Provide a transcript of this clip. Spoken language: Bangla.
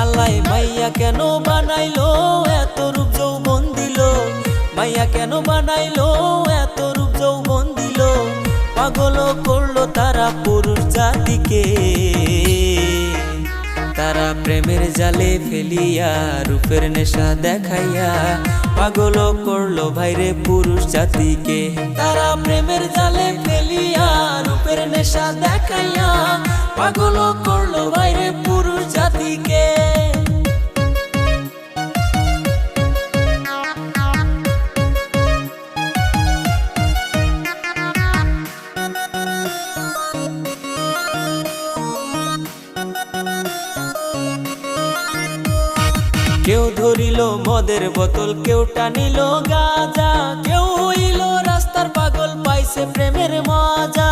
আল্লাহ মাইয়া কেন বানাইলো এত রূপ যৌবন দিল, মাইয়া কেন বানাইলো এত রূপ যৌবন দিল। পাগল করলো তারা পুরুষ জাতিকে, তারা প্রেমের জালে ফেলিয়া রূপের নেশা দেখাইয়া পাগল করলো ভাইরে পুরুষ জাতিকে। তারা প্রেমের জালে ফেলিয়া রূপের নেশা দেখাইয়া পাগল করলো ভাইরে পুরুষ জাতিকে। কেউ ধরিল মদের বোতল, কেউ টানিল গাঁজা, কেউ হইল রাস্তার পাগল পাইছে প্রেমের মজা।